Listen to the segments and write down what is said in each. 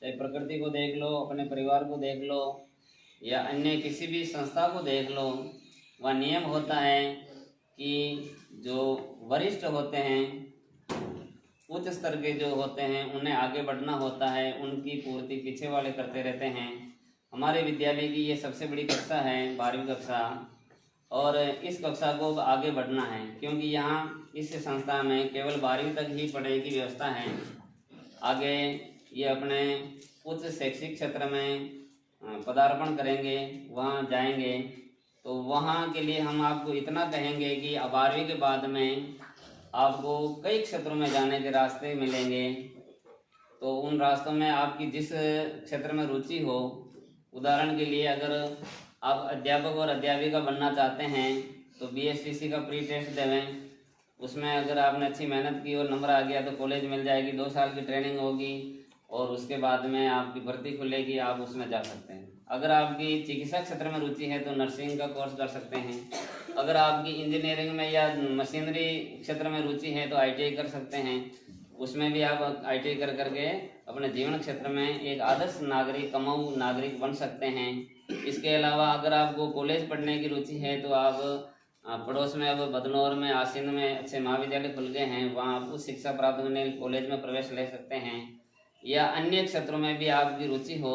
चाहे प्रकृति को देख लो, अपने परिवार को देख लो, या अन्य किसी भी संस्था को देख लो, वह नियम होता है कि जो वरिष्ठ होते हैं, उच्च स्तर के जो होते हैं, उन्हें आगे बढ़ना होता है, उनकी पूर्ति पीछे वाले करते रहते हैं। हमारे विद्यालय की ये सबसे बड़ी कक्षा है, 12वीं कक्षा, और इस कक्षा को आगे बढ़ना है, क्योंकि यहाँ इस संस्था में केवल 12वीं तक ही पढ़ाई की व्यवस्था है। आगे ये अपने उच्च शैक्षिक क्षेत्र में पदार्पण करेंगे, वहाँ जाएंगे, तो वहाँ के लिए हम आपको इतना कहेंगे कि 12वीं के बाद में आपको कई क्षेत्रों में जाने के रास्ते मिलेंगे। तो उन रास्तों में आपकी जिस क्षेत्र में रुचि हो, उदाहरण के लिए अगर आप अध्यापक और अध्यापिका बनना चाहते हैं तो BSTC का प्री टेस्ट देवें। उसमें अगर आपने अच्छी मेहनत की और नंबर आ गया तो कॉलेज मिल जाएगी, 2 साल की ट्रेनिंग होगी और उसके बाद में आपकी भर्ती खुलेगी, आप उसमें जा सकते हैं। अगर आपकी चिकित्सा क्षेत्र में रुचि है तो नर्सिंग का कोर्स कर सकते हैं। अगर आपकी इंजीनियरिंग में या मशीनरी क्षेत्र में रुचि है तो ITI कर सकते हैं। उसमें भी आप ITI कर करके अपने जीवन क्षेत्र में एक आदर्श नागरिक, कमाऊ नागरिक बन सकते हैं। इसके अलावा अगर आपको कॉलेज पढ़ने की रुचि है तो आप पड़ोस में, अब बदनौर में, आसिंद में अच्छे महाविद्यालय खुल गए हैं, वहाँ आप उच्च शिक्षा प्राप्त करने कॉलेज में प्रवेश ले सकते हैं। या अन्य क्षेत्रों में भी आपकी रुचि हो,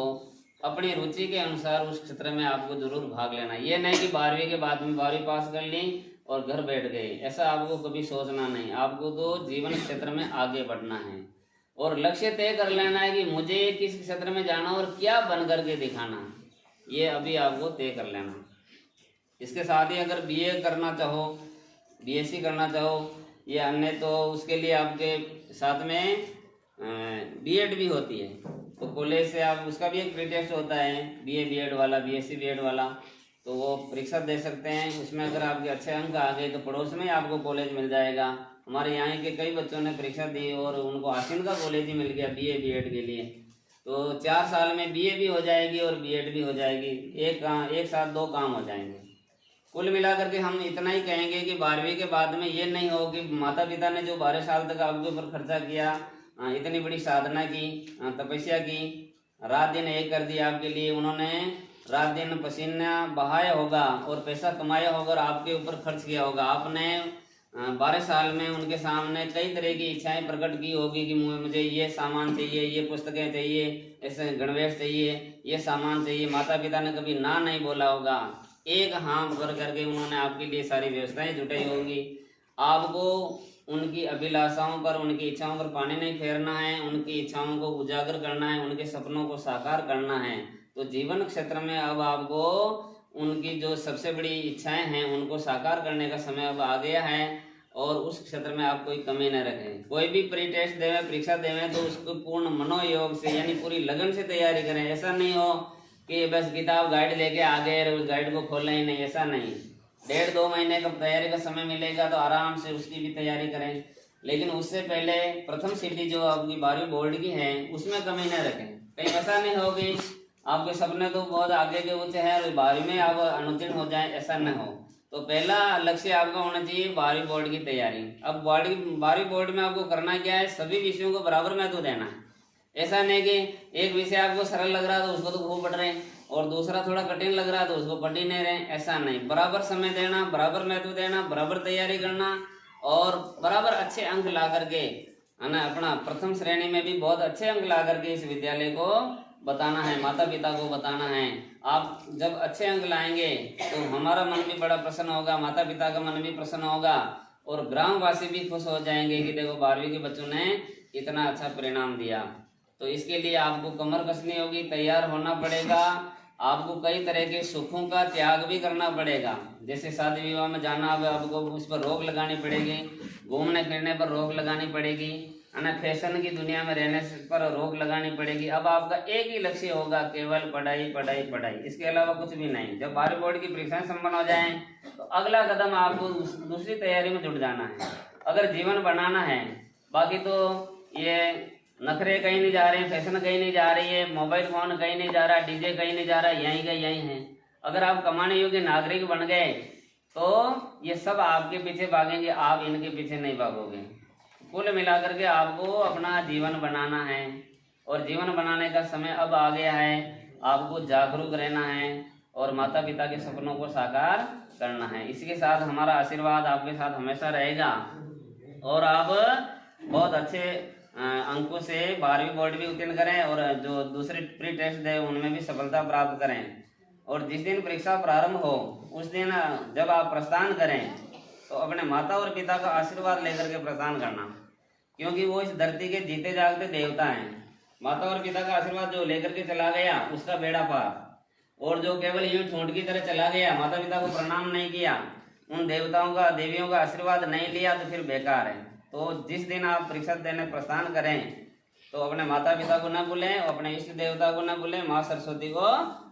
अपनी रुचि के अनुसार उस क्षेत्र में आपको जरूर भाग लेना। ये नहीं कि 12वीं के बाद में 12वीं पास कर ली और घर बैठ गए, ऐसा आपको कभी सोचना नहीं। आपको तो जीवन क्षेत्र में आगे बढ़ना है और लक्ष्य तय कर लेना है कि मुझे किस क्षेत्र में जाना और क्या बन करके दिखाना, ये अभी आपको तय कर लेना। इसके साथ ही अगर BA करना चाहो, BSc करना चाहो या अन्य, तो उसके लिए आपके साथ में B.Ed भी होती है। तो कॉलेज से आप, उसका भी एक प्री टेस्ट होता है, BA B.Ed वाला, BSc B.Ed वाला, तो वो परीक्षा दे सकते हैं। उसमें अगर आपके अच्छे अंक आ गए तो पड़ोस में आपको कॉलेज मिल जाएगा। हमारे यहाँ के कई बच्चों ने परीक्षा दी और उनको आसिंद का कॉलेज ही मिल गया BA B.Ed के लिए। तो 4 साल में BA भी हो जाएगी और B.Ed भी हो जाएगी, एक साथ 2 काम हो जाएंगे। कुल मिलाकर के हम इतना ही कहेंगे कि 12वीं के बाद में ये नहीं हो कि माता पिता ने जो 12 साल तक आपके ऊपर खर्चा किया, इतनी बड़ी साधना की, तपस्या की, रात दिन एक कर दिया आपके लिए, उन्होंने रात दिन पसीना बहाया होगा और पैसा कमाया होगा और आपके ऊपर खर्च किया होगा। आपने 12 साल में उनके सामने कई तरह की इच्छाएं प्रकट की होगी कि मुझे ये सामान चाहिए, ये पुस्तकें चाहिए, ऐसे गणवेश चाहिए, ये सामान चाहिए। माता पिता ने कभी ना नहीं बोला होगा, एक हाथ भर करके उन्होंने आपके लिए सारी व्यवस्थाएं जुटाई होंगी। आपको उनकी अभिलाषाओं पर, उनकी इच्छाओं पर पानी नहीं फेरना है, उनकी इच्छाओं को उजागर करना है, उनके सपनों को साकार करना है। तो जीवन क्षेत्र में अब आपको उनकी जो सबसे बड़ी इच्छाएं हैं उनको साकार करने का समय अब आ गया है और उस क्षेत्र में आप कोई कमी न रखें। कोई भी प्री टेस्ट देवें, परीक्षा देवें तो उसको पूर्ण मनोयोग से, यानी पूरी लगन से तैयारी करें। ऐसा नहीं हो कि बस किताब गाइड लेके आ गए और उस गाइड को खोलना ही नहीं, ऐसा नहीं। 1.5-2 महीने का तैयारी का समय मिलेगा तो आराम से उसकी भी तैयारी करें, लेकिन उससे पहले प्रथम सीढ़ी जो आपकी 12वीं बोर्ड की है उसमें कमी न रखें। कहीं ऐसा नहीं हो कि आपके सपने तो बहुत आगे के ऊंचे हैं और 12वीं में आप अनुत्तीर्ण हो जाएं, ऐसा न हो। तो पहला लक्ष्य आपका होना चाहिए 12वीं बोर्ड की तैयारी। अब 12वीं बोर्ड में आपको करना क्या है, सभी विषयों को बराबर महत्व देना है। ऐसा नहीं कि एक विषय आपको सरल लग रहा है तो उसको तो खूब पढ़ रहे हैं और दूसरा थोड़ा कठिन लग रहा है तो उसको पढ़ ही नहीं रहे, ऐसा नहीं। बराबर समय देना, बराबर महत्व देना, बराबर तैयारी करना और बराबर अच्छे अंक ला करके, है ना, अपना प्रथम श्रेणी में भी बहुत अच्छे अंक ला करके इस विद्यालय को बताना है, माता पिता को बताना है। आप जब अच्छे अंक लाएंगे तो हमारा मन भी बड़ा प्रसन्न होगा, माता पिता का मन भी प्रसन्न होगा और ग्रामवासी भी खुश हो जाएंगे कि देखो 12वीं के बच्चों ने इतना अच्छा परिणाम दिया। तो इसके लिए आपको कमर कसनी होगी, तैयार होना पड़ेगा। आपको कई तरह के सुखों का त्याग भी करना पड़ेगा, जैसे शादी विवाह में जाना, अब आपको उस पर रोक लगानी पड़ेगी, घूमने फिरने पर रोक लगानी पड़ेगी, है ना, फैशन की दुनिया में रहने पर रोक लगानी पड़ेगी। अब आपका एक ही लक्ष्य होगा, केवल पढ़ाई पढ़ाई पढ़ाई, इसके अलावा कुछ भी नहीं। जब 12वीं बोर्ड की परीक्षाएं संपन्न हो जाएं तो अगला कदम आपको दूसरी तैयारी में जुट जाना है, अगर जीवन बनाना है। बाकी तो ये नखरे कहीं नहीं जा रहे हैं, फैशन कहीं नहीं जा रही है, मोबाइल फोन कहीं नहीं जा रहा, डीजे कहीं नहीं जा रहा, यहीं का यहीं है। अगर आप कमाने योग्य नागरिक बन गए तो ये सब आपके पीछे भागेंगे, आप इनके पीछे नहीं भागोगे। कुल मिलाकर के आपको अपना जीवन बनाना है और जीवन बनाने का समय अब आ गया है। आपको जागरूक रहना है और माता पिता के सपनों को साकार करना है। इसके साथ हमारा आशीर्वाद आपके साथ हमेशा रहेगा और आप बहुत अच्छे अंकों से 12वीं बोर्ड भी उत्तीर्ण करें और जो दूसरे प्री टेस्ट दे उनमें भी सफलता प्राप्त करें। और जिस दिन परीक्षा प्रारंभ हो उस दिन जब आप प्रस्थान करें तो अपने माता और पिता का आशीर्वाद लेकर के प्रस्थान करना, क्योंकि वो इस धरती के जीते जागते देवता हैं। माता और पिता का आशीर्वाद जो लेकर के चला गया उसका बेड़ा पार, और जो केवल यूं ठूंठ की तरह चला गया, माता पिता को प्रणाम नहीं किया, उन देवताओं का देवियों का आशीर्वाद नहीं लिया तो फिर बेकार है। तो जिस दिन आप परीक्षा देने प्रस्थान करें तो अपने माता पिता को न भूलें और अपने इष्ट देवता को न भूलें, माँ सरस्वती को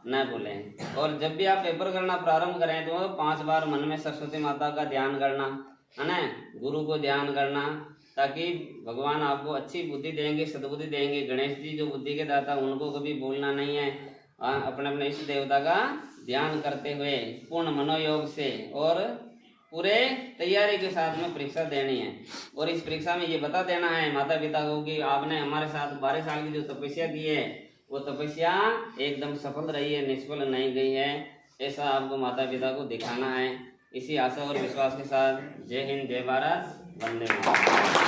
न भूलें। और जब भी आप पेपर करना प्रारंभ करें तो 5 बार मन में सरस्वती माता का ध्यान करना है ना, गुरु को ध्यान करना, ताकि भगवान आपको अच्छी बुद्धि देंगे, सद्बुद्धि देंगे। गणेश जी जो बुद्धि के दाता, उनको कभी भूलना नहीं है। अपने अपने इष्ट देवता का ध्यान करते हुए पूर्ण मनोयोग से और पूरे तैयारी के साथ में परीक्षा देनी है। और इस परीक्षा में ये बता देना है माता पिता को कि आपने हमारे साथ 12 साल की जो तपस्या की है वो तपस्या एकदम सफल रही है, निष्फल नहीं गई है। ऐसा आपको माता पिता को दिखाना है। इसी आशा और विश्वास के साथ जय हिंद, जय भारत, वंदे मातरम।